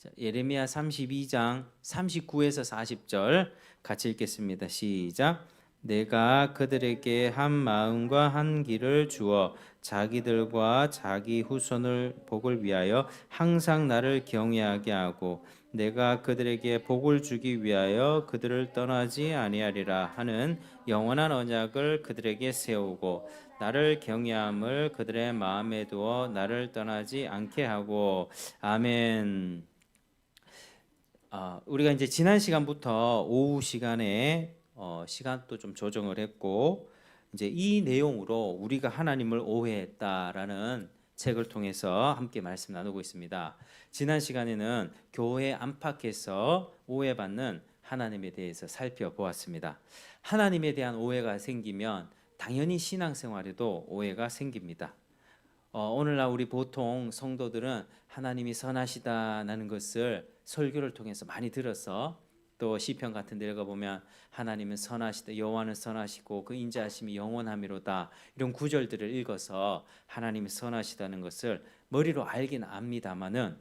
자, 예레미야 32장 39에서 40절 같이 읽겠습니다. 시작. 내가 그들에게 한 마음과 한 길을 주어 자기들과 자기 후손을 복을 위하여 항상 나를 경외하게 하고 내가 그들에게 복을 주기 위하여 그들을 떠나지 아니하리라 하는 영원한 언약을 그들에게 세우고 나를 경외함을 그들의 마음에 두어 나를 떠나지 않게 하고. 아멘. 우리가 이제 지난 시간부터 오후 시간에 시간도 좀 조정을 했고 이제 이 내용으로 우리가 하나님을 오해했다라는 책을 통해서 함께 말씀 나누고 있습니다. 지난 시간에는 교회 안팎에서 오해받는 하나님에 대해서 살펴보았습니다. 하나님에 대한 오해가 생기면 당연히 신앙생활에도 오해가 생깁니다. 오늘날 우리 보통 성도들은 하나님이 선하시다는 것을 설교를 통해서 많이 들어서 또 시편 같은 데 읽어보면 하나님은 선하시다, 여호와는 선하시고 그 인자하심이 영원하미로다, 이런 구절들을 읽어서 하나님이 선하시다는 것을 머리로 알긴 압니다마는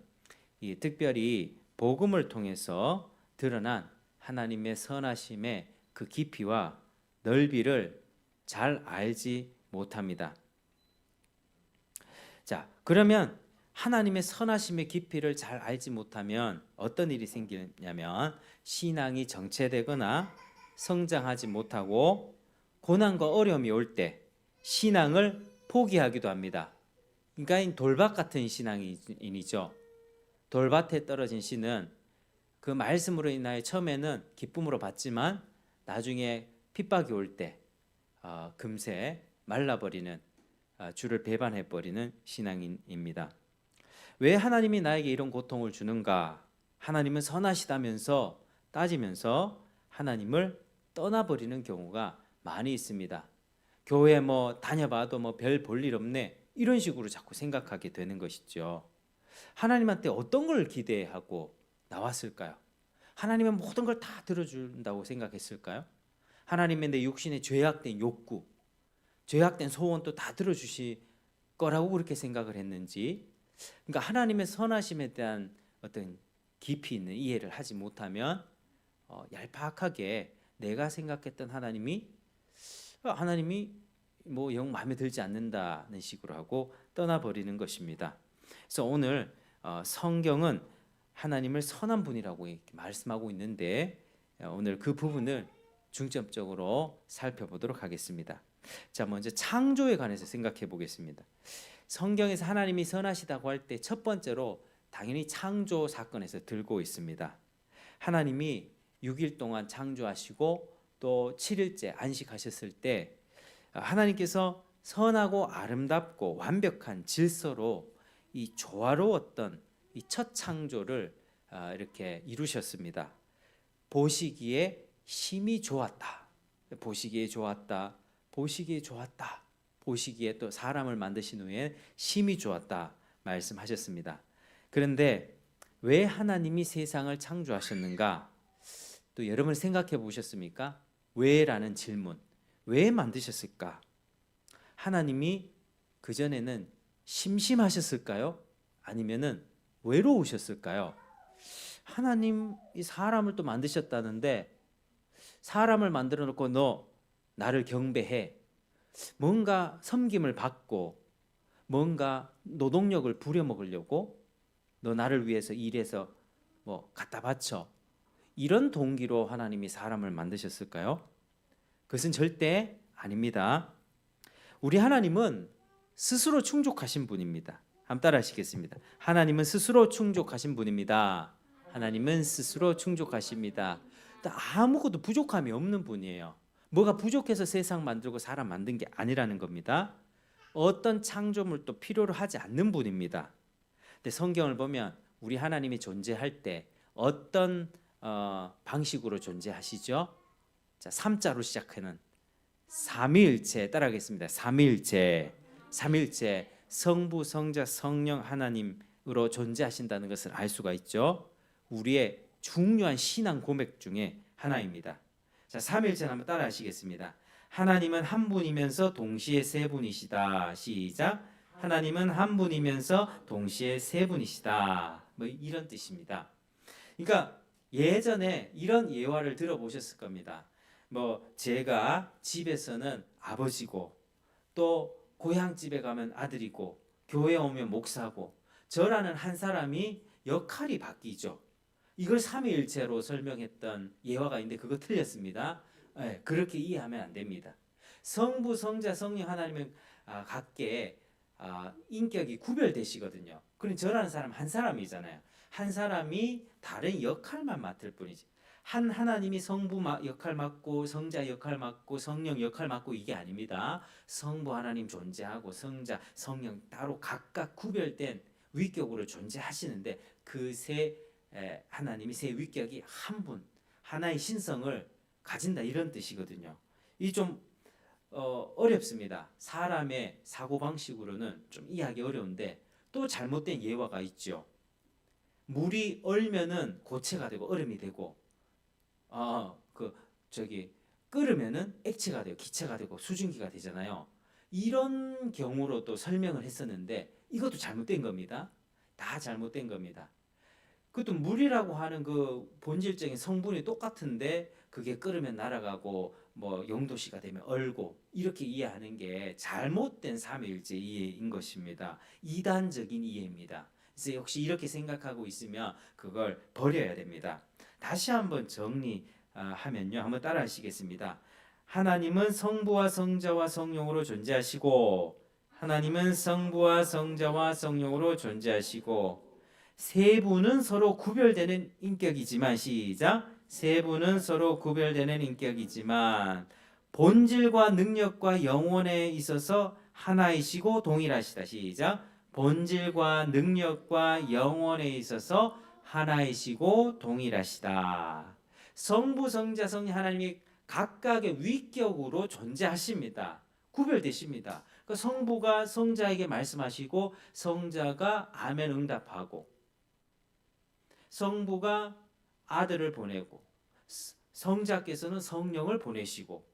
이 특별히 복음을 통해서 드러난 하나님의 선하심의 그 깊이와 넓이를 잘 알지 못합니다. 자, 그러면 하나님의 선하심의 깊이를 잘 알지 못하면 어떤 일이 생기냐면 신앙이 정체되거나 성장하지 못하고 고난과 어려움이 올 때 신앙을 포기하기도 합니다. 그러니까 돌밭 같은 신앙인이죠. 돌밭에 떨어진 씨는 그 말씀으로 인하여 처음에는 기쁨으로 받지만 나중에 핍박이 올 때 금세 말라버리는, 주를 배반해버리는 신앙인입니다. 왜 하나님이 나에게 이런 고통을 주는가? 하나님은 선하시다면서 따지면서 하나님을 떠나버리는 경우가 많이 있습니다. 교회 다녀봐도 별 볼 일 없네, 이런 식으로 자꾸 생각하게 되는 것이죠. 하나님한테 어떤 걸 기대하고 나왔을까요? 하나님은 모든 걸 다 들어준다고 생각했을까요? 하나님의 내 육신의 죄악된 욕구, 죄악된 소원도 다 들어주실 거라고 그렇게 생각을 했는지, 그러니까 하나님의 선하심에 대한 어떤 깊이 있는 이해를 하지 못하면 얄팍하게 내가 생각했던 하나님이 영 마음에 들지 않는다는 식으로 하고 떠나버리는 것입니다. 그래서 오늘 성경은 하나님을 선한 분이라고 말씀하고 있는데 오늘 그 부분을 중점적으로 살펴보도록 하겠습니다. 자, 먼저 창조에 관해서 생각해 보겠습니다. 성경에서 하나님이 선하시다고 할 때 첫 번째로 당연히 창조 사건에서 들고 있습니다. 하나님이 6일 동안 창조하시고 또 7일째 안식하셨을 때 하나님께서 선하고 아름답고 완벽한 질서로 이 조화로웠던 이 첫 창조를 이렇게 이루셨습니다. 보시기에 심히 좋았다. 보시기에 좋았다. 보시기에 좋았다. 보시기에 또 사람을 만드신 후에 심히 좋았다 말씀하셨습니다. 그런데 왜 하나님이 세상을 창조하셨는가? 또 여러분 생각해 보셨습니까? 왜라는 질문. 왜 만드셨을까? 하나님이 그전에는 심심하셨을까요? 아니면은 외로우셨을까요? 하나님이 사람을 또 만드셨다는데 사람을 만들어 놓고 너 나를 경배해, 뭔가 섬김을 받고 뭔가 노동력을 부려먹으려고 너 나를 위해서 일해서 갖다 바쳐, 이런 동기로 하나님이 사람을 만드셨을까요? 그것은 절대 아닙니다. 우리 하나님은 스스로 충족하신 분입니다. 한번 따라 하시겠습니다. 하나님은 스스로 충족하신 분입니다. 하나님은 스스로 충족하십니다. 아무것도 부족함이 없는 분이에요. 뭐가 부족해서 세상 만들고 사람 만든 게 아니라는 겁니다. 어떤 창조물도 필요로 하지 않는 분입니다. 근데 성경을 보면 우리 하나님이 존재할 때 어떤 방식으로 존재하시죠? 자, 3자로 시작하는 삼위일체 따라하겠습니다. 삼위일체 성부, 성자, 성령 하나님으로 존재하신다는 것을 알 수가 있죠. 우리의 중요한 신앙 고백 중에 하나입니다. 자, 삼위일체 한번 따라하시겠습니다. 하나님은 한 분이면서 동시에 세 분이시다. 시작. 하나님은 한 분이면서 동시에 세 분이시다. 뭐 이런 뜻입니다. 그러니까 예전에 이런 예화를 들어보셨을 겁니다. 뭐 제가 집에서는 아버지고 또 고향집에 가면 아들이고 교회 오면 목사고 저라는 한 사람이 역할이 바뀌죠. 이걸 삼위일체로 설명했던 예화가 있는데 그거 틀렸습니다. 네, 그렇게 이해하면 안 됩니다. 성부, 성자, 성령 하나님은 각계 인격이 구별되시거든요. 그럼 저라는 사람 한 사람이잖아요. 한 사람이 다른 역할만 맡을 뿐이지. 한 하나님이 성부 역할 맡고 성자 역할 맡고 성령 역할 맡고 이게 아닙니다. 성부 하나님 존재하고 성자, 성령 따로 각각 구별된 위격으로 존재하시는데 그 세 하나님이 세 위격이 한 분, 하나의 신성을 가진다 이런 뜻이거든요. 이 좀 어렵습니다. 사람의 사고 방식으로는 좀 이해하기 어려운데 또 잘못된 예화가 있죠. 물이 얼면은 고체가 되고 얼음이 되고 끓으면은 액체가 되고 기체가 되고 수증기가 되잖아요. 이런 경우로도 설명을 했었는데 이것도 잘못된 겁니다. 다 잘못된 겁니다. 그것도 물이라고 하는 그 본질적인 성분이 똑같은데 그게 끓으면 날아가고 뭐 영도시가 되면 얼고 이렇게 이해하는 게 잘못된 삼위일체 이해인 것입니다. 이단적인 이해입니다. 그래서 역시 이렇게 생각하고 있으면 그걸 버려야 됩니다. 다시 한번 정리하면요. 한번 따라 하시겠습니다. 하나님은 성부와 성자와 성령으로 존재하시고 하나님은 성부와 성자와 성령으로 존재하시고 세 분은 서로 구별되는 인격이지만 시작 세 분은 서로 구별되는 인격이지만 본질과 능력과 영혼에 있어서 하나이시고 동일하시다 시작 본질과 능력과 영혼에 있어서 하나이시고 동일하시다. 성부 성자 성령 하나님이 각각의 위격으로 존재하십니다. 구별되십니다. 그러니까 성부가 성자에게 말씀하시고 성자가 아멘 응답하고 성부가 아들을 보내고 성자께서는 성령을 보내시고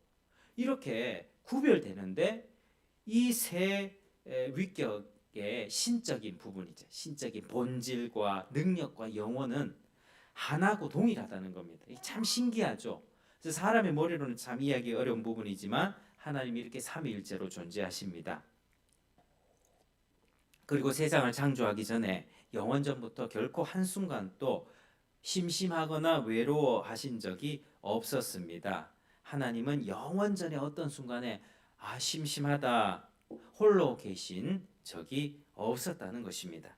이렇게 구별되는데 이 세 위격의 신적인 부분이죠. 신적인 본질과 능력과 영혼은 하나고 동일하다는 겁니다. 참 신기하죠. 그래서 사람의 머리로는 참 이해하기 어려운 부분이지만 하나님이 이렇게 삼위일체로 존재하십니다. 그리고 세상을 창조하기 전에 영원전부터 결코 한순간도 심심하거나 외로워하신 적이 없었습니다. 하나님은 영원전의 어떤 순간에 심심하다 홀로 계신 적이 없었다는 것입니다.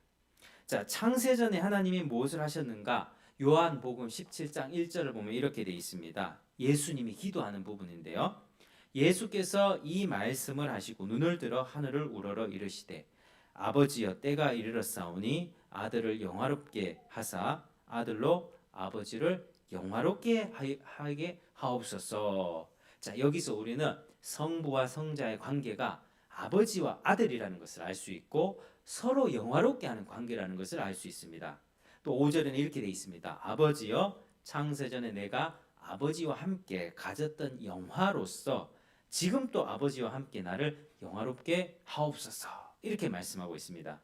자, 창세전에 하나님이 무엇을 하셨는가? 요한복음 17장 1절을 보면 이렇게 되어 있습니다. 예수님이 기도하는 부분인데요. 예수께서 이 말씀을 하시고 눈을 들어 하늘을 우러러 이르시되 아버지여 때가 이르렀사오니 아들을 영화롭게 하사 아들로 아버지를 영화롭게 하게 하옵소서. 자, 여기서 우리는 성부와 성자의 관계가 아버지와 아들이라는 것을 알 수 있고 서로 영화롭게 하는 관계라는 것을 알 수 있습니다. 또 5절에는 이렇게 되어 있습니다. 아버지여 창세전에 내가 아버지와 함께 가졌던 영화로서 지금 또 아버지와 함께 나를 영화롭게 하옵소서. 이렇게 말씀하고 있습니다.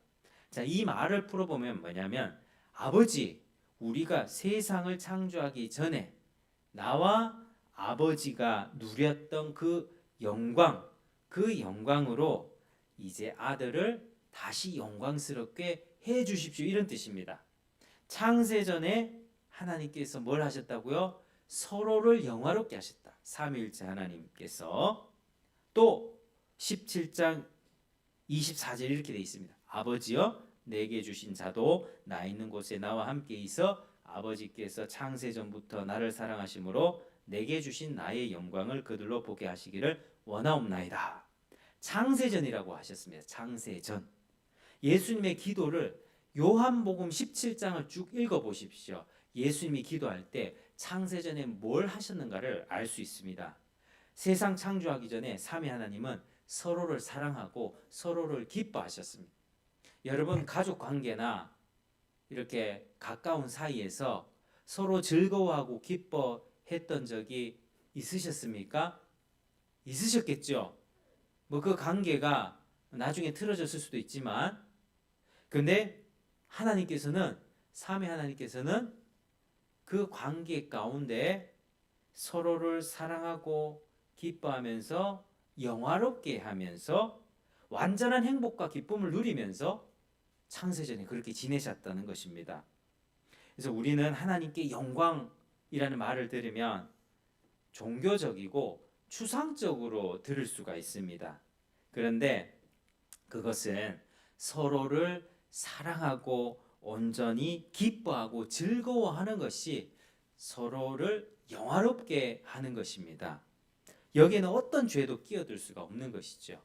자, 이 말을 풀어보면 뭐냐면 아버지, 우리가 세상을 창조하기 전에 나와 아버지가 누렸던 그 영광, 그 영광으로 이제 아들을 다시 영광스럽게 해 주십시오. 이런 뜻입니다. 창세전에 하나님께서 뭘 하셨다고요? 서로를 영화롭게 하셨다. 삼위일체 하나님께서. 또 17장 24절 이렇게 되어 있습니다. 아버지여 내게 주신 자도 나 있는 곳에 나와 함께 있어 아버지께서 창세전부터 나를 사랑하심으로 내게 주신 나의 영광을 그들로 보게 하시기를 원하옵나이다. 창세전이라고 하셨습니다. 창세전. 예수님의 기도를 요한복음 17장을 쭉 읽어보십시오. 예수님이 기도할 때 창세전에 뭘 하셨는가를 알 수 있습니다. 세상 창조하기 전에 삼위 하나님은 서로를 사랑하고 서로를 기뻐하셨습니다. 여러분 가족 관계나 이렇게 가까운 사이에서 서로 즐거워하고 기뻐했던 적이 있으셨습니까? 있으셨겠죠. 뭐 그 관계가 나중에 틀어졌을 수도 있지만, 근데 하나님께서는, 삼위 하나님께서는 그 관계 가운데 서로를 사랑하고 기뻐하면서 영화롭게 하면서 완전한 행복과 기쁨을 누리면서 창세전에 그렇게 지내셨다는 것입니다. 그래서 우리는 하나님께 영광이라는 말을 들으면 종교적이고 추상적으로 들을 수가 있습니다. 그런데 그것은 서로를 사랑하고 온전히 기뻐하고 즐거워하는 것이 서로를 영화롭게 하는 것입니다. 여기에는 어떤 죄도 끼어들 수가 없는 것이죠.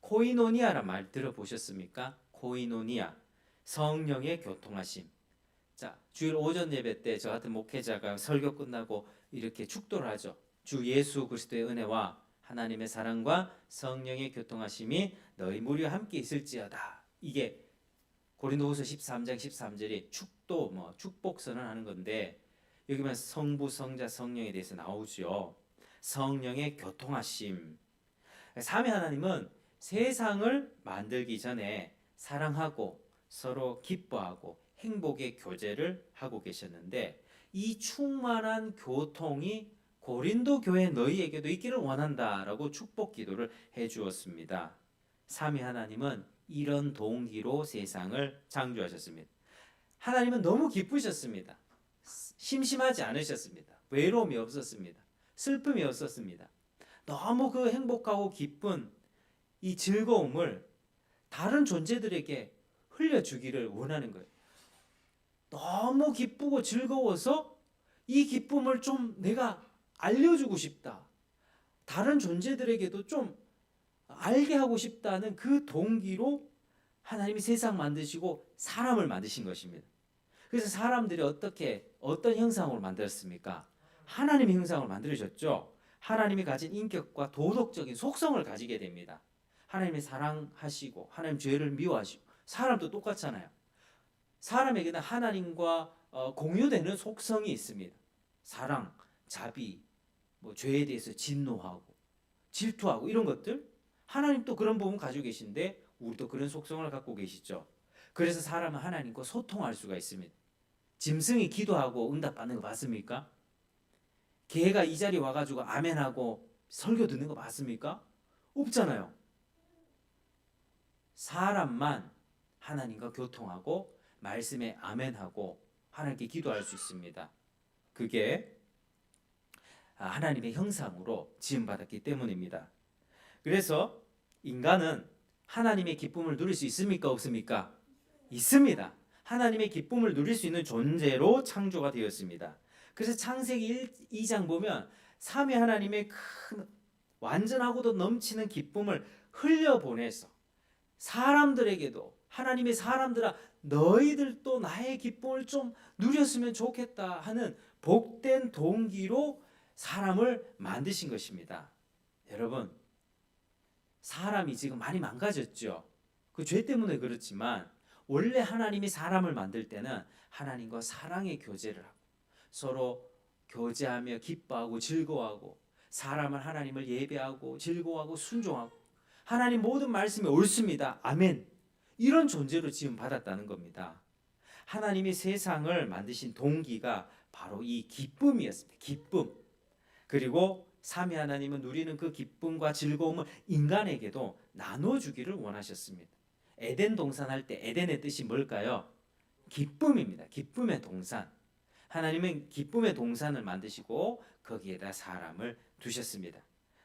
코이노니아란 말 들어보셨습니까? 코이노니아, 성령의 교통하심. 자, 주일 오전 예배 때 저 같은 목회자가 설교 끝나고 이렇게 축도를 하죠. 주 예수 그리스도의 은혜와 하나님의 사랑과 성령의 교통하심이 너희 무리와 함께 있을지어다. 이게 고린도후서 13장 13절이 축도, 축복 선언하는 건데, 여기 보면 성부, 성자, 성령에 대해서 나오죠. 성령의 교통하심. 삼위 하나님은 세상을 만들기 전에 사랑하고 서로 기뻐하고 행복의 교제를 하고 계셨는데, 이 충만한 교통이 고린도 교회 너희에게도 있기를 원한다라고 축복 기도를 해 주었습니다. 삼위 하나님은 이런 동기로 세상을 창조하셨습니다. 하나님은 너무 기쁘셨습니다. 심심하지 않으셨습니다. 외로움이 없었습니다. 슬픔이 없었습니다. 너무 그 행복하고 기쁜 이 즐거움을 다른 존재들에게 흘려주기를 원하는 거예요. 너무 기쁘고 즐거워서 이 기쁨을 좀 내가 알려주고 싶다. 다른 존재들에게도 좀 알게 하고 싶다는 그 동기로 하나님이 세상 만드시고 사람을 만드신 것입니다. 그래서 사람들이 어떤 형상으로 만들었습니까? 하나님의 형상으로 만들으셨죠. 하나님이 가진 인격과 도덕적인 속성을 가지게 됩니다. 하나님이 사랑하시고 하나님 죄를 미워하시고, 사람도 똑같잖아요. 사람에게는 하나님과 공유되는 속성이 있습니다. 사랑, 자비, 죄에 대해서 진노하고 질투하고 이런 것들, 하나님도 그런 부분 가지고 계신데 우리도 그런 속성을 갖고 계시죠. 그래서 사람은 하나님과 소통할 수가 있습니다. 짐승이 기도하고 응답받는 거 봤습니까? 개가 이 자리에 와가지고 아멘하고 설교 듣는 거 봤습니까? 없잖아요. 사람만 하나님과 교통하고 말씀에 아멘하고 하나님께 기도할 수 있습니다. 그게 하나님의 형상으로 지음받았기 때문입니다. 그래서 인간은 하나님의 기쁨을 누릴 수 있습니까? 없습니까? 있습니다. 하나님의 기쁨을 누릴 수 있는 존재로 창조가 되었습니다. 그래서 창세기 2장 보면 삼위 하나님의 큰 완전하고도 넘치는 기쁨을 흘려보내서 사람들에게도, 하나님의 사람들아 너희들도 나의 기쁨을 좀 누렸으면 좋겠다 하는 복된 동기로 사람을 만드신 것입니다. 여러분, 사람이 지금 많이 망가졌죠. 그 죄 때문에 그렇지만 원래 하나님이 사람을 만들 때는 하나님과 사랑의 교제를 하고 서로 교제하며 기뻐하고 즐거워하고 사람을 하나님을 예배하고 즐거워하고 순종하고 하나님 모든 말씀이 옳습니다. 아멘. 이런 존재로 지금 받았다는 겁니다. 하나님이 세상을 만드신 동기가 바로 이 기쁨이었습니다. 기쁨. 그리고 삼위 하나님은 누리는 그 기쁨과 즐거움을 인간에게도 나눠주기를 원하셨습니다. 에덴 동산할 때 에덴의 뜻이 뭘까요? 기쁨입니다. 기쁨의 동산. 하나님은 기쁨의 동산을 만드시고 거기에다 사람을 두셨습니다.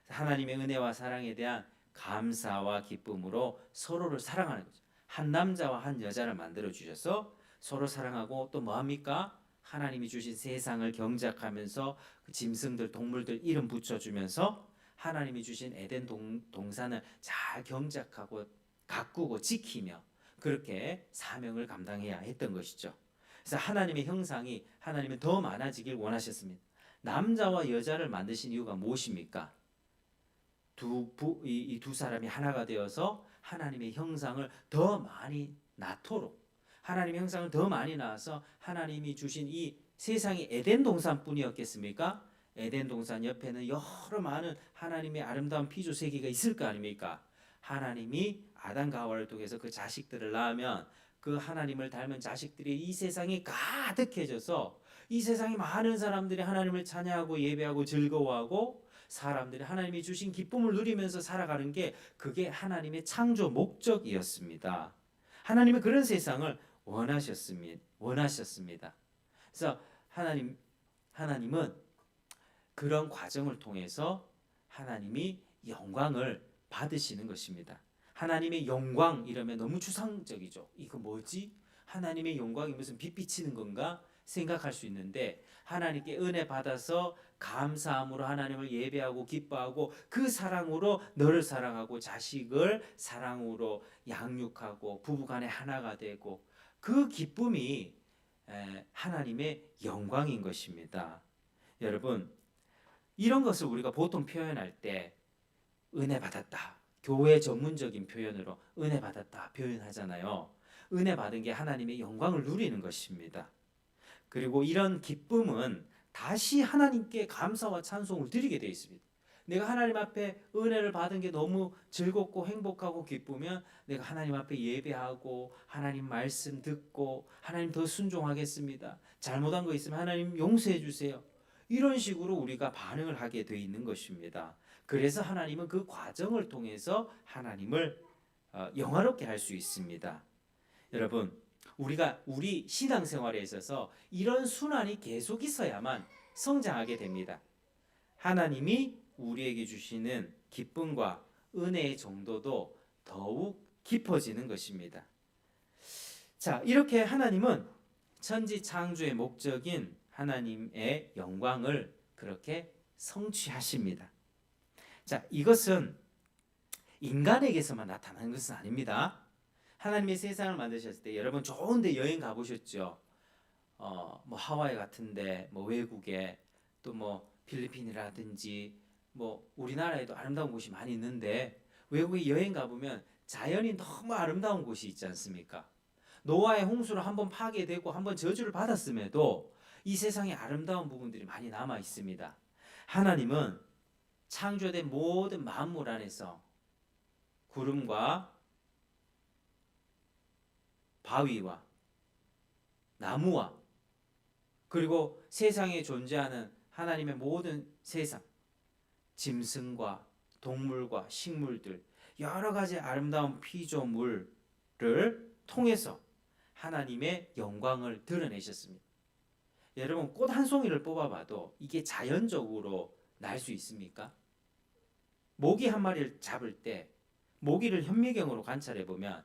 하나님의 은혜와 사랑에 대한 감사와 기쁨으로 서로를 사랑하는 거죠. 한 남자와 한 여자를 만들어 주셔서 서로 사랑하고 또 뭐합니까? 하나님이 주신 세상을 경작하면서 그 짐승들, 동물들 이름 붙여주면서 하나님이 주신 에덴 동산을 잘 경작하고 가꾸고 지키며 그렇게 사명을 감당해야 했던 것이죠. 그래서 하나님의 형상이 하나님은 더 많아지길 원하셨습니다. 남자와 여자를 만드신 이유가 무엇입니까? 이 두 사람이 하나가 되어서 하나님의 형상을 더 많이 낳도록, 하나님의 형상을 더 많이 낳아서 하나님이 주신 이 세상이 에덴 동산뿐이었겠습니까? 에덴 동산 옆에는 여러 많은 하나님의 아름다운 피조 세계가 있을 거 아닙니까? 하나님이 아담과 하와를 통해서 그 자식들을 낳으면 그 하나님을 닮은 자식들이 이 세상에 가득해져서 이 세상에 많은 사람들이 하나님을 찬양하고 예배하고 즐거워하고 사람들이 하나님이 주신 기쁨을 누리면서 살아가는 게 그게 하나님의 창조 목적이었습니다. 하나님은 그런 세상을 원하셨습니다. 그래서 하나님은 그런 과정을 통해서 하나님이 영광을 받으시는 것입니다. 하나님의 영광 이러면 너무 추상적이죠. 이거 뭐지? 하나님의 영광이 무슨 빛 비치는 건가? 생각할 수 있는데 하나님께 은혜 받아서 감사함으로 하나님을 예배하고 기뻐하고 그 사랑으로 너를 사랑하고 자식을 사랑으로 양육하고 부부간에 하나가 되고 그 기쁨이 하나님의 영광인 것입니다. 여러분 이런 것을 우리가 보통 표현할 때 은혜 받았다. 교회 전문적인 표현으로 은혜 받았다 표현하잖아요. 은혜 받은 게 하나님의 영광을 누리는 것입니다. 그리고 이런 기쁨은 다시 하나님께 감사와 찬송을 드리게 되어 있습니다. 내가 하나님 앞에 은혜를 받은 게 너무 즐겁고 행복하고 기쁘면 내가 하나님 앞에 예배하고 하나님 말씀 듣고 하나님 더 순종하겠습니다. 잘못한 거 있으면 하나님 용서해 주세요. 이런 식으로 우리가 반응을 하게 되어 있는 것입니다. 그래서 하나님은 그 과정을 통해서 하나님을 영화롭게 할 수 있습니다. 여러분 우리 신앙생활에 있어서 이런 순환이 계속 있어야만 성장하게 됩니다. 하나님이 우리에게 주시는 기쁨과 은혜의 정도도 더욱 깊어지는 것입니다. 자, 이렇게 하나님은 천지 창조의 목적인 하나님의 영광을 그렇게 성취하십니다. 자, 이것은 인간에게서만 나타나는 것은 아닙니다. 하나님이 세상을 만드셨을 때 여러분 좋은데 여행 가보셨죠? 뭐 하와이 같은데 뭐 외국에 또 뭐 필리핀이라든지 뭐 우리나라에도 아름다운 곳이 많이 있는데 외국에 여행 가보면 자연이 너무 아름다운 곳이 있지 않습니까? 노아의 홍수로 한번 파괴되고 한번 저주를 받았음에도 이 세상에 아름다운 부분들이 많이 남아 있습니다. 하나님은 창조된 모든 만물 안에서 구름과 바위와 나무와 그리고 세상에 존재하는 하나님의 모든 세상 짐승과 동물과 식물들 여러 가지 아름다운 피조물을 통해서 하나님의 영광을 드러내셨습니다. 여러분 꽃 한 송이를 뽑아봐도 이게 자연적으로 날 수 있습니까? 모기 한 마리를 잡을 때 모기를 현미경으로 관찰해 보면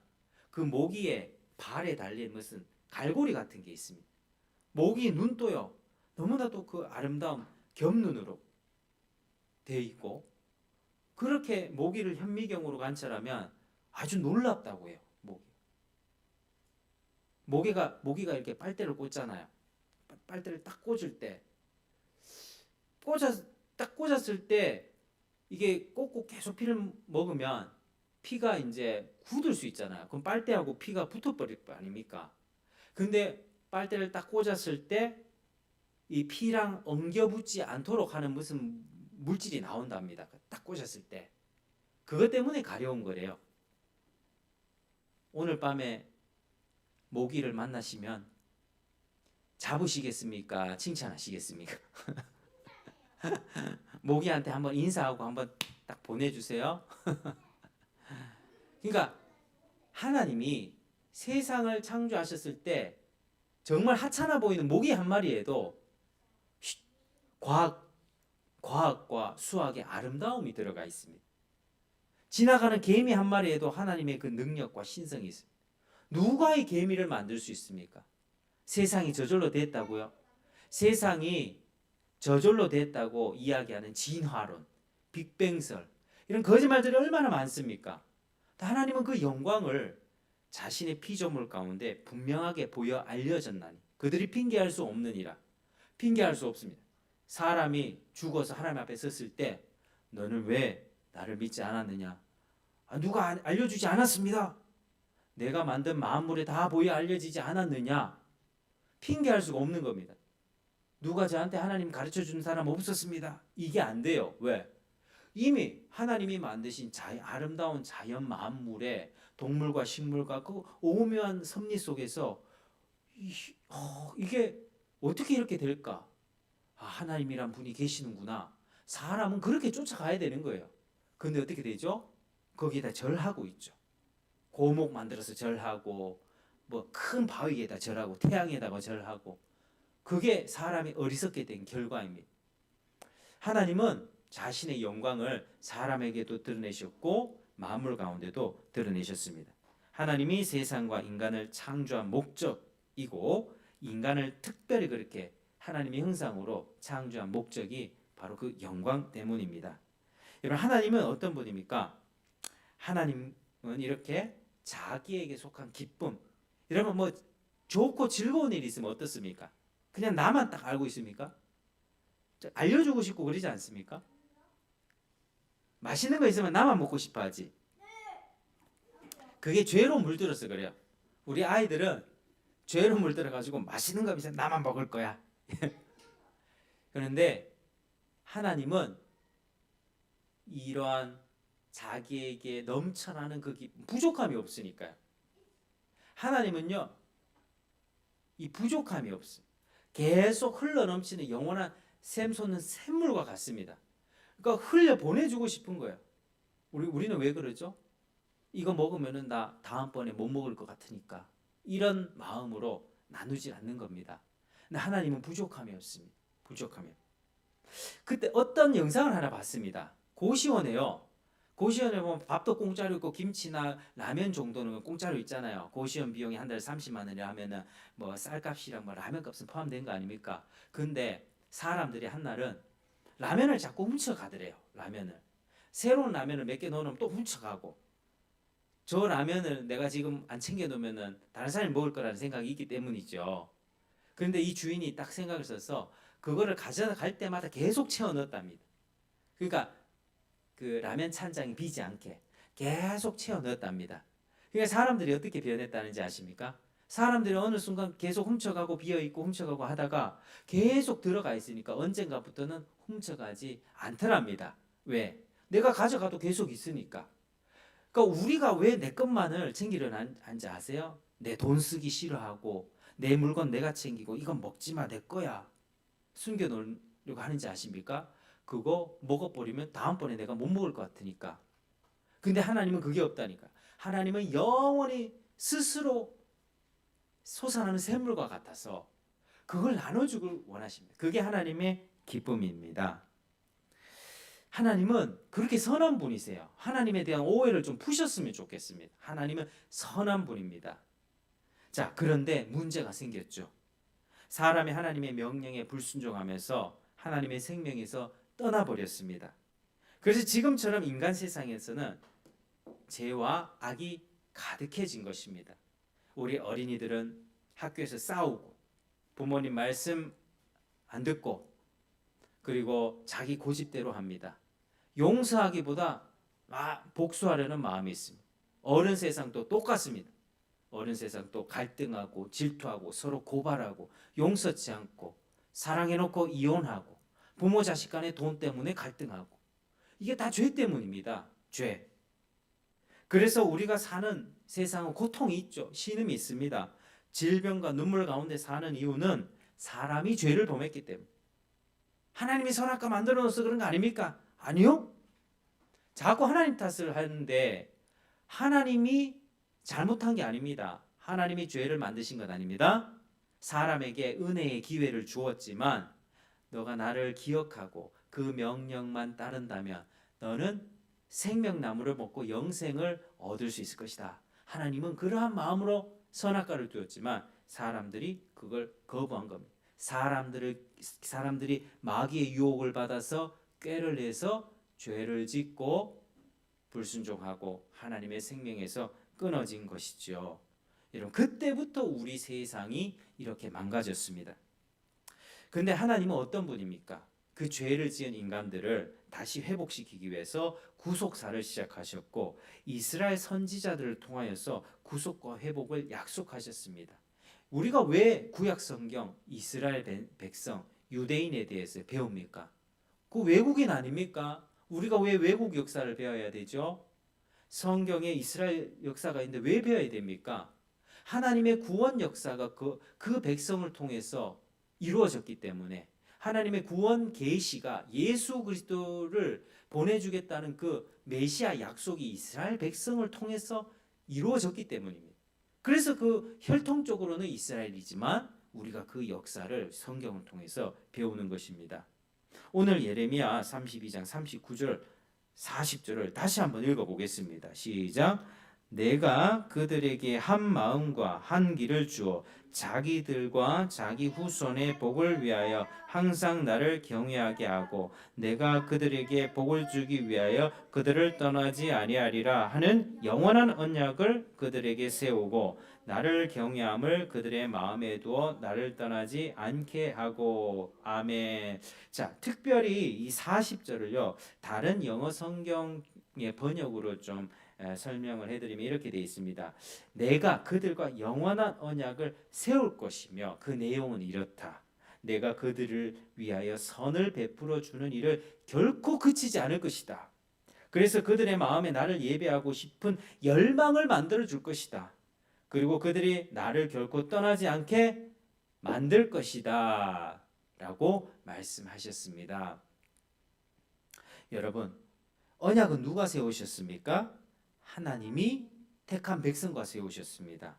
그 모기의 발에 달린 무슨 갈고리 같은 게 있습니다. 모기 눈도요 너무나도 그 아름다운 겹눈으로 되어 있고 그렇게 모기를 현미경으로 관찰하면 아주 놀랍다고 해요. 모기가 이렇게 빨대를 꽂잖아요. 빨대를 딱 꽂을 때 딱 꽂았을 때 이게 꽂고 계속 피를 먹으면 피가 이제 굳을 수 있잖아요. 그럼 빨대하고 피가 붙어버릴 거 아닙니까? 근데 빨대를 딱 꽂았을 때 이 피랑 엉겨붙지 않도록 하는 무슨 물질이 나온답니다. 딱 꽂았을 때 그것 때문에 가려운 거래요. 오늘 밤에 모기를 만나시면 잡으시겠습니까? 칭찬하시겠습니까? 모기한테 한번 인사하고 한번 딱 보내주세요. 그러니까 하나님이 세상을 창조하셨을 때 정말 하찮아 보이는 모기 한 마리에도 과학과 수학의 아름다움이 들어가 있습니다. 지나가는 개미 한 마리에도 하나님의 그 능력과 신성이 있습니다. 누가 이 개미를 만들 수 있습니까? 세상이 저절로 됐다고요? 세상이 저절로 됐다고 이야기하는 진화론, 빅뱅설 이런 거짓말들이 얼마나 많습니까? 하나님은 그 영광을 자신의 피조물 가운데 분명하게 보여 알려졌나니 그들이 핑계할 수 없느니라. 핑계할 수 없습니다. 사람이 죽어서 하나님 앞에 섰을 때 너는 왜 나를 믿지 않았느냐? 누가 알려주지 않았습니다. 내가 만든 만물에 다 보여 알려지지 않았느냐? 핑계할 수가 없는 겁니다. 누가 저한테 하나님 가르쳐준 사람 없었습니다. 이게 안 돼요. 왜? 이미 하나님이 만드신 아름다운 자연 만물에 동물과 식물과 그 오묘한 섭리 속에서 이게 어떻게 이렇게 될까? 하나님이란 분이 계시는구나. 사람은 그렇게 쫓아가야 되는 거예요. 근데 어떻게 되죠? 거기에다 절하고 있죠. 고목 만들어서 절하고 뭐 큰 바위에다 절하고 태양에다가 절하고 그게 사람이 어리석게 된 결과입니다. 하나님은 자신의 영광을 사람에게도 드러내셨고 만물 가운데도 드러내셨습니다. 하나님이 세상과 인간을 창조한 목적이고 인간을 특별히 그렇게 하나님의 형상으로 창조한 목적이 바로 그 영광 때문입니다. 여러분 하나님은 어떤 분입니까? 하나님은 이렇게 자기에게 속한 기쁨. 여러분 뭐 좋고 즐거운 일이 있으면 어떻습니까? 그냥 나만 딱 알고 있습니까? 알려주고 싶고 그러지 않습니까? 맛있는 거 있으면 나만 먹고 싶어 하지. 그게 죄로 물들어서 그래요. 우리 아이들은 죄로 물들어가지고 맛있는 거 있으면 나만 먹을 거야. 그런데 하나님은 이러한 자기에게 넘쳐나는 그 부족함이 없으니까요. 하나님은요, 이 부족함이 없어요. 계속 흘러넘치는 영원한 샘솟는 샘물과 같습니다. 그러니까 흘려 보내주고 싶은 거예요. 우리는 왜 그러죠? 이거 먹으면은 나 다음번에 못 먹을 것 같으니까 이런 마음으로 나누지 않는 겁니다. 근데 하나님은 부족함이 없습니다. 부족함이. 그때 어떤 영상을 하나 봤습니다. 고시원에요. 고시원에 보면 밥도 공짜로 있고 김치나 라면 정도는 공짜로 있잖아요. 고시원 비용이 한 달에 30만 원이라 하면은 뭐 쌀값이랑 뭐 라면 값은 포함된 거 아닙니까? 근데 사람들이 한 날은 라면을 자꾸 훔쳐가더래요. 라면을. 새로운 라면을 몇 개 넣어놓으면 또 훔쳐가고. 저 라면을 내가 지금 안 챙겨놓으면은 다른 사람이 먹을 거라는 생각이 있기 때문이죠. 그런데 이 주인이 딱 생각을 써서 그거를 가져갈 때마다 계속 채워 넣었답니다. 그러니까 그 라면 찬장이 비지 않게 계속 채워 넣었답니다. 그러니까 사람들이 어떻게 변했다는지 아십니까? 사람들이 어느 순간 계속 훔쳐가고 비어있고 훔쳐가고 하다가 계속 들어가 있으니까 언젠가부터는 훔쳐가지 않더랍니다. 왜? 내가 가져가도 계속 있으니까. 그러니까 우리가 왜 내 것만을 챙기려는지 아세요? 내 돈 쓰기 싫어하고 내 물건 내가 챙기고 이건 먹지 마 내 거야 숨겨놓으려고 하는지 아십니까? 그거 먹어버리면 다음번에 내가 못 먹을 것 같으니까. 근데 하나님은 그게 없다니까. 하나님은 영원히 스스로 솟아나는 샘물과 같아서 그걸 나눠주길 원하십니다. 그게 하나님의 기쁨입니다. 하나님은 그렇게 선한 분이세요. 하나님에 대한 오해를 좀 푸셨으면 좋겠습니다. 하나님은 선한 분입니다. 자, 그런데 문제가 생겼죠. 사람이 하나님의 명령에 불순종하면서 하나님의 생명에서 떠나버렸습니다. 그래서 지금처럼 인간 세상에서는 죄와 악이 가득해진 것입니다. 우리 어린이들은 학교에서 싸우고 부모님 말씀 안 듣고 그리고 자기 고집대로 합니다. 용서하기보다 복수하려는 마음이 있습니다. 어른 세상도 똑같습니다. 어른 세상도 갈등하고 질투하고 서로 고발하고 용서치 않고 사랑해놓고 이혼하고 부모 자식 간의 돈 때문에 갈등하고 이게 다 죄 때문입니다. 죄. 그래서 우리가 사는 세상은 고통이 있죠. 신음이 있습니다. 질병과 눈물 가운데 사는 이유는 사람이 죄를 범했기 때문에. 하나님이 선악과 만들어 놓아서 그런 거 아닙니까? 아니요. 자꾸 하나님 탓을 하는데 하나님이 잘못한 게 아닙니다. 하나님이 죄를 만드신 것 아닙니다. 사람에게 은혜의 기회를 주었지만 너가 나를 기억하고 그 명령만 따른다면 너는 생명나무를 먹고 영생을 얻을 수 있을 것이다. 하나님은 그러한 마음으로 선악과를 두었지만 사람들이 그걸 거부한 겁니다. 사람들이 마귀의 유혹을 받아서 꾀를 내서 죄를 짓고 불순종하고 하나님의 생명에서 끊어진 것이죠. 여러분 그때부터 우리 세상이 이렇게 망가졌습니다. 근데 하나님은 어떤 분입니까? 그 죄를 지은 인간들을 다시 회복시키기 위해서 구속사를 시작하셨고 이스라엘 선지자들을 통하여서 구속과 회복을 약속하셨습니다. 우리가 왜 구약 성경 이스라엘 백성 유대인에 대해서 배웁니까? 그 외국인 아닙니까? 우리가 왜 외국 역사를 배워야 되죠? 성경에 이스라엘 역사가 있는데 왜 배워야 됩니까? 하나님의 구원 역사가 그 백성을 통해서 이루어졌기 때문에 하나님의 구원 계시가 예수 그리스도를 보내주겠다는 그 메시아 약속이 이스라엘 백성을 통해서 이루어졌기 때문입니다. 그래서 그 혈통적으로는 이스라엘이지만 우리가 그 역사를 성경을 통해서 배우는 것입니다. 오늘 예레미야 32장 39절 40절을 다시 한번 읽어보겠습니다. 시작. 내가 그들에게 한 마음과 한 길을 주어 자기들과 자기 후손의 복을 위하여 항상 나를 경외하게 하고 내가 그들에게 복을 주기 위하여 그들을 떠나지 아니하리라 하는 영원한 언약을 그들에게 세우고 나를 경외함을 그들의 마음에 두어 나를 떠나지 않게 하고. 아멘. 자, 특별히 이 40절을요. 다른 영어 성경의 번역으로 좀 설명을 해드리면 이렇게 되어 있습니다. 내가 그들과 영원한 언약을 세울 것이며 그 내용은 이렇다. 내가 그들을 위하여 선을 베풀어 주는 일을 결코 그치지 않을 것이다. 그래서 그들의 마음에 나를 예배하고 싶은 열망을 만들어 줄 것이다. 그리고 그들이 나를 결코 떠나지 않게 만들 것이다. 라고 말씀하셨습니다. 여러분, 언약은 누가 세우셨습니까? 하나님이 택한 백성과 세우셨습니다.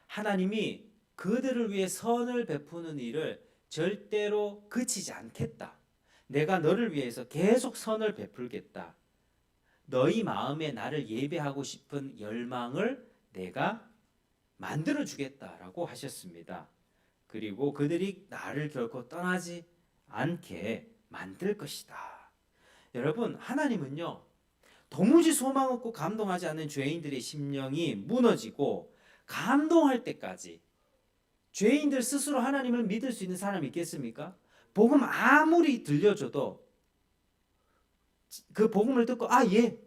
하나님이 그들을 위해 선을 베푸는 일을 절대로 그치지 않겠다. 내가 너를 위해서 계속 선을 베풀겠다. 너희 마음에 나를 예배하고 싶은 열망을 내가 만들어 주겠다라고 하셨습니다. 그리고 그들이 나를 결코 떠나지 않게 만들 것이다. 여러분, 하나님은요, 도무지 소망 없고 감동하지 않는 죄인들의 심령이 무너지고 감동할 때까지 죄인들 스스로 하나님을 믿을 수 있는 사람이 있겠습니까? 복음 아무리 들려줘도 그 복음을 듣고 예,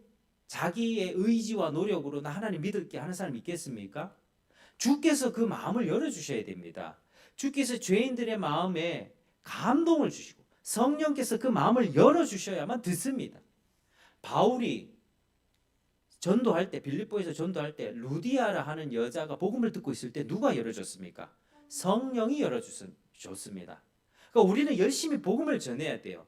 자기의 의지와 노력으로 나 하나님 믿을게 하는 사람이 있겠습니까? 주께서 그 마음을 열어주셔야 됩니다. 주께서 죄인들의 마음에 감동을 주시고 성령께서 그 마음을 열어주셔야만 듣습니다. 바울이 전도할 때, 빌립보에서 전도할 때 루디아라 하는 여자가 복음을 듣고 있을 때 누가 열어줬습니까? 성령이 열어줬습니다. 그러니까 우리는 열심히 복음을 전해야 돼요.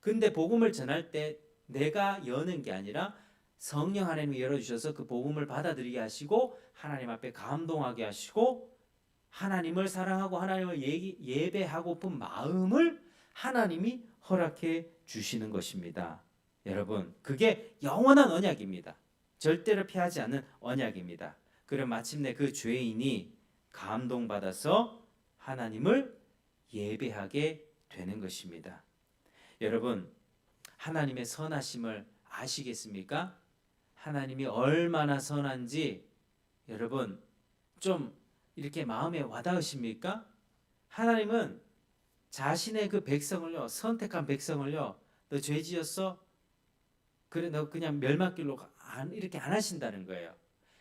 근데 복음을 전할 때 내가 여는 게 아니라 성령 하나님이 열어주셔서 그 복음을 받아들이게 하시고 하나님 앞에 감동하게 하시고 하나님을 사랑하고 하나님을 예배하고픈 마음을 하나님이 허락해 주시는 것입니다. 여러분, 그게 영원한 언약입니다. 절대로 피하지 않는 언약입니다. 그럼 마침내 그 죄인이 감동받아서 하나님을 예배하게 되는 것입니다. 여러분, 하나님의 선하심을 아시겠습니까? 하나님이 얼마나 선한지 여러분 좀 이렇게 마음에 와닿으십니까? 하나님은 자신의 그 백성을요, 선택한 백성을요, 너 죄 지었어? 그래, 너 그냥 멸망길로 이렇게 안 하신다는 거예요.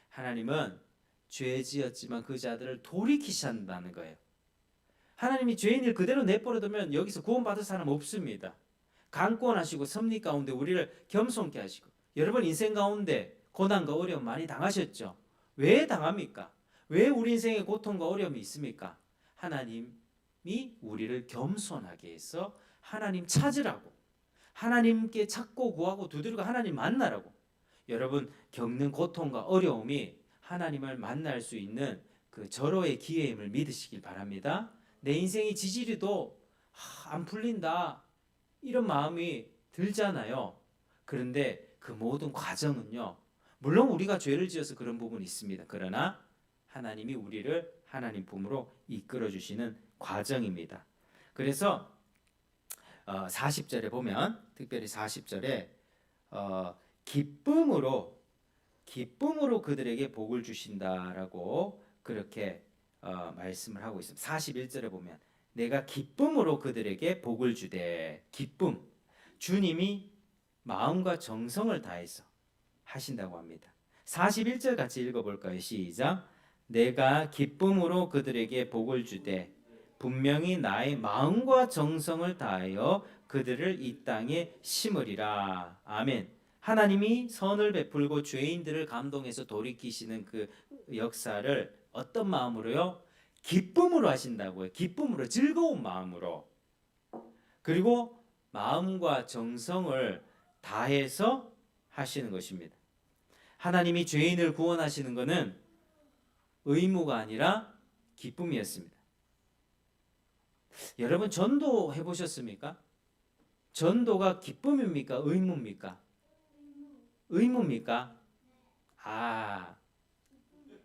하나님은 죄 지었지만 그 자들을 돌이키신다는 거예요. 하나님이 죄인을 그대로 내버려두면 여기서 구원받을 사람 없습니다. 강권하시고 섭리 가운데 우리를 겸손케 하시고, 여러분 인생 가운데 고난과 어려움 많이 당하셨죠? 왜 당합니까? 왜 우리 인생에 고통과 어려움이 있습니까? 하나님이 우리를 겸손하게 해서 하나님 찾으라고, 하나님께 찾고 구하고 두드리고 하나님 만나라고. 여러분 겪는 고통과 어려움이 하나님을 만날 수 있는 그 절호의 기회임을 믿으시길 바랍니다. 내 인생이 지지리도 안 풀린다 이런 마음이 들잖아요. 그런데 그 모든 과정은요, 물론 우리가 죄를 지어서 그런 부분이 있습니다. 그러나 하나님이 우리를 하나님 품으로 이끌어 주시는 과정입니다. 그래서 40절에 보면, 특별히 40절에 기쁨으로 그들에게 복을 주신다라고 그렇게 말씀을 하고 있습니다. 41절에 보면 내가 기쁨으로 그들에게 복을 주되, 기쁨, 주님이 마음과 정성을 다해서 하신다고 합니다. 41절 같이 읽어볼까요? 시작. 내가 기쁨으로 그들에게 복을 주되 분명히 나의 마음과 정성을 다하여 그들을 이 땅에 심으리라. 아멘. 하나님이 선을 베풀고 죄인들을 감동해서 돌이키시는 그 역사를 어떤 마음으로요? 기쁨으로 하신다고요. 기쁨으로, 즐거운 마음으로. 그리고 마음과 정성을 다해서 하시는 것입니다. 하나님이 죄인을 구원하시는 것은 의무가 아니라 기쁨이었습니다. 여러분 전도 해보셨습니까? 전도가 기쁨입니까? 의무입니까? 의무입니까?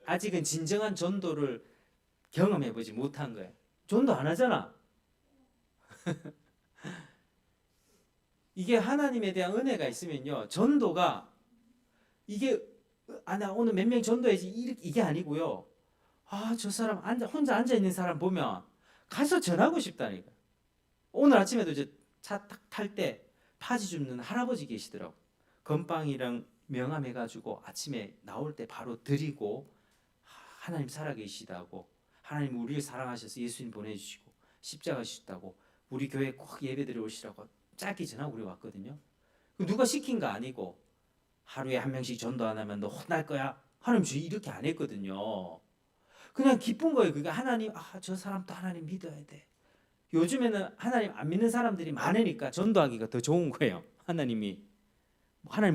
아직은 진정한 전도를 경험해보지 못한 거예요. 전도 안 하잖아. 이게 하나님에 대한 은혜가 있으면요, 전도가 이게 나 오늘 몇 명 전도해야지 이게 아니고요. 저 사람 혼자 앉아 있는 사람 보면 가서 전하고 싶다니까. 오늘 아침에도 이제 차 딱 탈 때 파지 줍는 할아버지 계시더라고. 건빵이랑 명함해가지고 아침에 나올 때 바로 드리고, 하나님 살아계시다고, 하나님 우리를 사랑하셔서 예수님 보내주시고 십자가 지셨다고 우리 교회 꼭 예배드려 오시라고 짧게 전하고 우리 왔거든요. 누가 시킨 거 아니고, 하루에 한 명씩 전도 안 하면 너 혼날 거야, 하나님 저 이렇게 안 했거든요. 그냥 기쁜 거예요. 그게 하나님, 저 사람도 하나님 믿어야 돼. 요즘에는 하나님 안 믿는 사람들이 많으니까 전도하기가 더 좋은 거예요. 하나님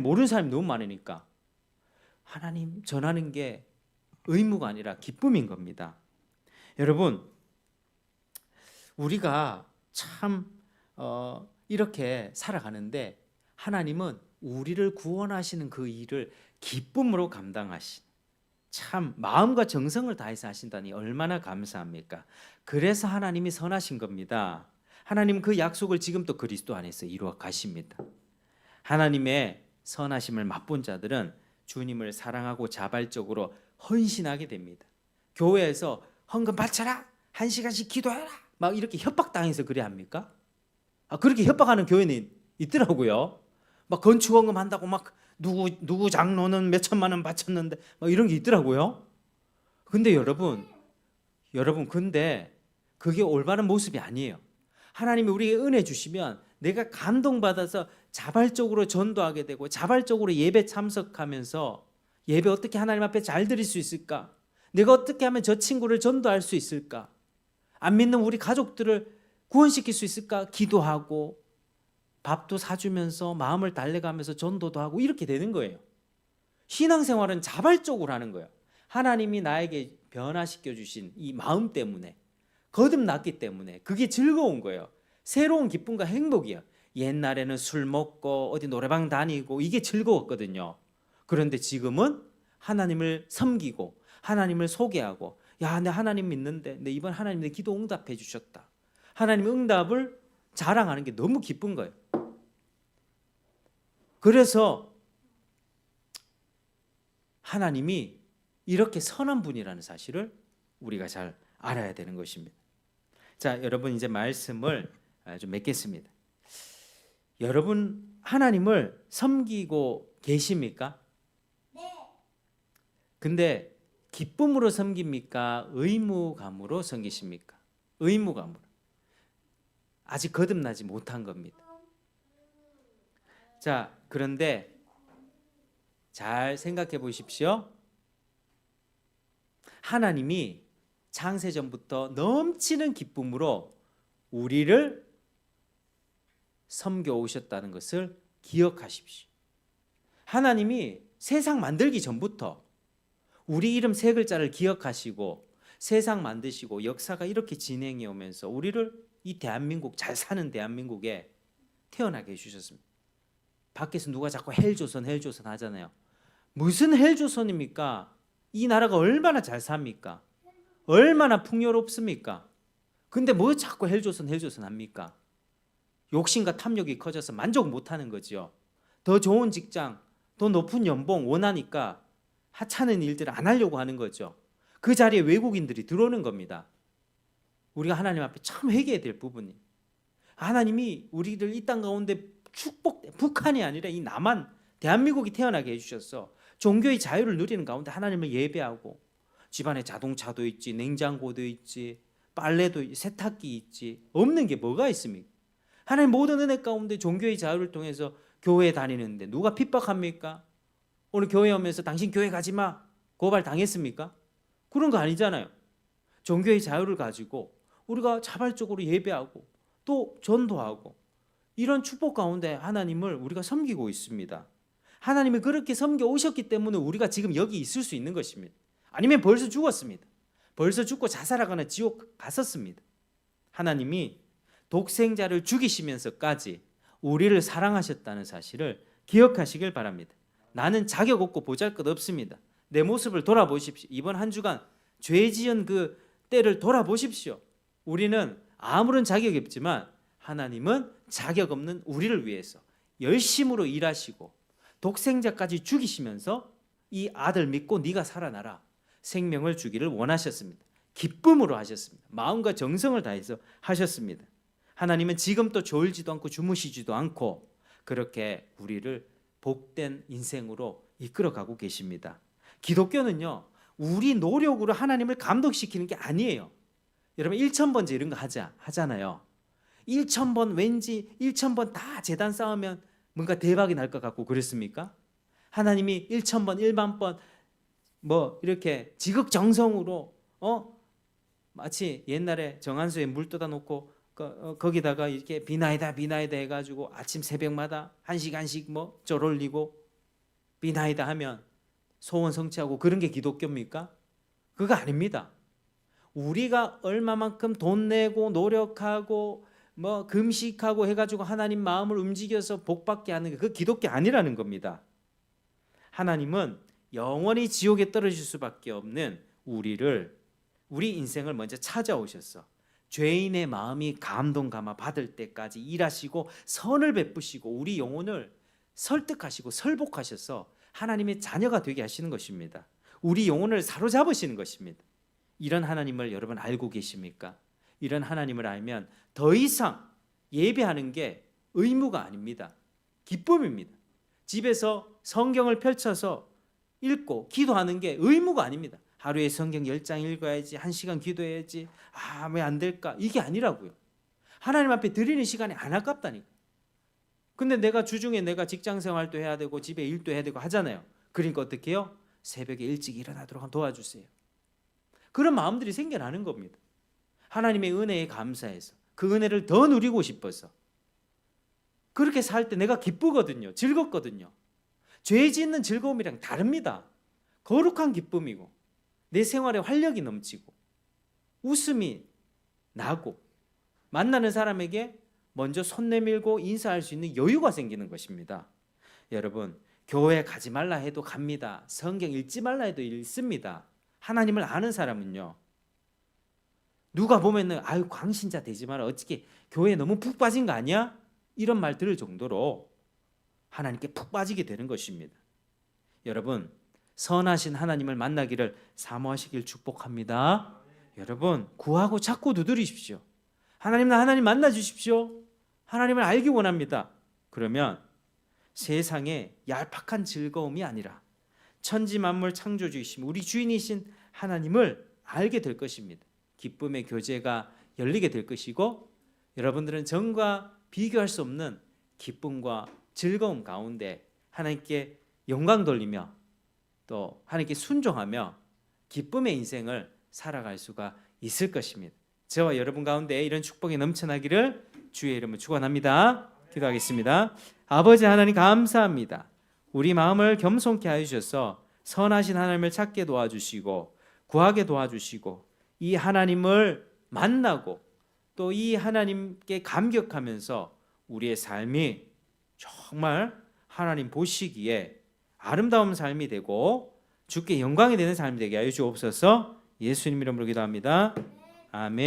모르는 사람이 너무 많으니까 하나님 전하는 게 의무가 아니라 기쁨인 겁니다. 여러분, 우리가 참 이렇게 살아가는데 하나님은 우리를 구원하시는 그 일을 기쁨으로 감당하신, 참 마음과 정성을 다해서 하신다니 얼마나 감사합니까? 그래서 하나님이 선하신 겁니다. 하나님 그 약속을 지금 또 그리스도 안에서 이루어 가십니다. 하나님의 선하심을 맛본 자들은 주님을 사랑하고 자발적으로 헌신하게 됩니다. 교회에서 헌금 바쳐라, 1시간씩 기도해라, 막 이렇게 협박당해서 그래 합니까? 그렇게 협박하는 교회는 있더라고요. 막 건축헌금 한다고 막 누구 장로는 몇 천만 원 바쳤는데 막 이런 게 있더라고요. 근데 여러분 근데 그게 올바른 모습이 아니에요. 하나님이 우리에게 은혜 주시면 내가 감동받아서 자발적으로 전도하게 되고, 자발적으로 예배 참석하면서 예배 어떻게 하나님 앞에 잘 드릴 수 있을까? 내가 어떻게 하면 저 친구를 전도할 수 있을까? 안 믿는 우리 가족들을 구원시킬 수 있을까? 기도하고 밥도 사주면서 마음을 달래가면서 전도도 하고 이렇게 되는 거예요. 신앙생활은 자발적으로 하는 거예요. 하나님이 나에게 변화시켜 주신 이 마음 때문에, 거듭났기 때문에 그게 즐거운 거예요. 새로운 기쁨과 행복이에요. 옛날에는 술 먹고 어디 노래방 다니고 이게 즐거웠거든요. 그런데 지금은 하나님을 섬기고 하나님을 소개하고, 야, 내 하나님 믿는데 내 이번 하나님 내 기도 응답해 주셨다, 하나님 응답을 자랑하는 게 너무 기쁜 거예요. 그래서 하나님이 이렇게 선한 분이라는 사실을 우리가 잘 알아야 되는 것입니다. 자, 여러분 이제 말씀을 좀 맺겠습니다. 여러분 하나님을 섬기고 계십니까? 네. 근데 기쁨으로 섬깁니까? 의무감으로 섬기십니까? 의무감으로. 아직 거듭나지 못한 겁니다. 자, 그런데 잘 생각해 보십시오. 하나님이 창세전부터 넘치는 기쁨으로 우리를 섬겨 오셨다는 것을 기억하십시오. 하나님이 세상 만들기 전부터 우리 이름 세 글자를 기억하시고 세상 만드시고 역사가 이렇게 진행해 오면서 우리를 이 대한민국, 잘 사는 대한민국에 태어나게 해주셨습니다. 밖에서 누가 자꾸 헬조선 하잖아요. 무슨 헬조선입니까? 이 나라가 얼마나 잘 삽니까? 얼마나 풍요롭습니까? 근데 뭐 자꾸 헬조선 합니까? 욕심과 탐욕이 커져서 만족 못하는 거죠. 더 좋은 직장, 더 높은 연봉 원하니까 하찮은 일들을 안 하려고 하는 거죠. 그 자리에 외국인들이 들어오는 겁니다. 우리가 하나님 앞에 참 회개해야 될 부분이, 하나님이 우리들 이 땅 가운데 북한이 아니라 이 남한 대한민국이 태어나게 해주셨어. 종교의 자유를 누리는 가운데 하나님을 예배하고, 집안에 자동차도 있지, 냉장고도 있지, 빨래도 세탁기 있지. 없는 게 뭐가 있습니까? 하나님 모든 은혜 가운데 종교의 자유를 통해서 교회에 다니는데 누가 핍박합니까? 오늘 교회 오면서 당신 교회 가지 마. 고발 당했습니까? 그런 거 아니잖아요. 종교의 자유를 가지고 우리가 자발적으로 예배하고 또 전도하고 이런 축복 가운데 하나님을 우리가 섬기고 있습니다. 하나님이 그렇게 섬겨 오셨기 때문에 우리가 지금 여기 있을 수 있는 것입니다. 아니면 벌써 죽었습니다. 벌써 죽고 자살하거나 지옥 갔었습니다. 하나님이 독생자를 죽이시면서까지 우리를 사랑하셨다는 사실을 기억하시길 바랍니다. 나는 자격 없고 보잘것없습니다. 내 모습을 돌아보십시오. 이번 한 주간 죄 지은 그 때를 돌아보십시오. 우리는 아무런 자격이 없지만 하나님은 자격 없는 우리를 위해서 열심으로 일하시고 독생자까지 죽이시면서 이 아들 믿고 네가 살아나라 생명을 주기를 원하셨습니다. 기쁨으로 하셨습니다. 마음과 정성을 다해서 하셨습니다. 하나님은 지금 또 졸지도 않고 주무시지도 않고 그렇게 우리를 복된 인생으로 이끌어가고 계십니다. 기독교는요, 우리 노력으로 하나님을 감동시키는 게 아니에요. 여러분 1000번째 이런 거 하잖아요. 1000번 왠지 1000번 다 제단 쌓으면 뭔가 대박이 날 것 같고 그랬습니까? 하나님이 1000번 10000번 뭐 이렇게 지극정성으로 마치 옛날에 정한수에 물 떠다 놓고 거기다가 이렇게 비나이다 해가지고 아침 새벽마다 1시간씩 뭐 절 올리고 비나이다 하면 소원 성취하고 그런 게 기독교입니까? 그거 아닙니다. 우리가 얼마만큼 돈 내고 노력하고 뭐 금식하고 해가지고 하나님 마음을 움직여서 복받게 하는 게 그 기독교 아니라는 겁니다. 하나님은 영원히 지옥에 떨어질 수밖에 없는 우리 인생을 먼저 찾아오셔서 죄인의 마음이 감동 감화 받을 때까지 일하시고 선을 베푸시고 우리 영혼을 설득하시고 설복하셔서 하나님의 자녀가 되게 하시는 것입니다. 우리 영혼을 사로잡으시는 것입니다. 이런 하나님을 여러분 알고 계십니까? 이런 하나님을 알면 더 이상 예배하는 게 의무가 아닙니다. 기쁨입니다. 집에서 성경을 펼쳐서 읽고 기도하는 게 의무가 아닙니다. 하루에 성경 10장 읽어야지, 1시간 기도해야지, 왜 안 될까? 이게 아니라고요. 하나님 앞에 드리는 시간이 안 아깝다니까. 근데 내가 주중에 내가 직장 생활도 해야 되고 집에 일도 해야 되고 하잖아요. 그러니까 어떻게 해요? 새벽에 일찍 일어나도록 도와주세요. 그런 마음들이 생겨나는 겁니다. 하나님의 은혜에 감사해서 그 은혜를 더 누리고 싶어서 그렇게 살 때 내가 기쁘거든요. 즐겁거든요. 죄 짓는 즐거움이랑 다릅니다. 거룩한 기쁨이고 내 생활에 활력이 넘치고 웃음이 나고 만나는 사람에게 먼저 손 내밀고 인사할 수 있는 여유가 생기는 것입니다. 여러분, 교회 가지 말라 해도 갑니다. 성경 읽지 말라 해도 읽습니다. 하나님을 아는 사람은요. 누가 보면은 광신자 되지 마라. 어떻게 교회에 너무 푹 빠진 거 아니야? 이런 말 들을 정도로 하나님께 푹 빠지게 되는 것입니다. 여러분, 선하신 하나님을 만나기를 사모하시길 축복합니다. 여러분, 구하고 찾고 두드리십시오. 하나님 만나 주십시오. 하나님을 알기 원합니다. 그러면 세상에 얄팍한 즐거움이 아니라 천지 만물 창조주이신 우리 주인이신 하나님을 알게 될 것입니다. 기쁨의 교제가 열리게 될 것이고 여러분들은 전과 비교할 수 없는 기쁨과 즐거움 가운데 하나님께 영광 돌리며 또 하나님께 순종하며 기쁨의 인생을 살아갈 수가 있을 것입니다. 저와 여러분 가운데 이런 축복이 넘쳐나기를 주의 이름으로 축원합니다. 기도하겠습니다. 아버지 하나님 감사합니다. 우리 마음을 겸손케 하여 주셔서 선하신 하나님을 찾게 도와주시고 구하게 도와주시고 이 하나님을 만나고 또 이 하나님께 감격하면서 우리의 삶이 정말 하나님 보시기에 아름다운 삶이 되고 주께 영광이 되는 삶이 되게 하여 주옵소서. 예수님 이름으로 기도합니다. 아멘.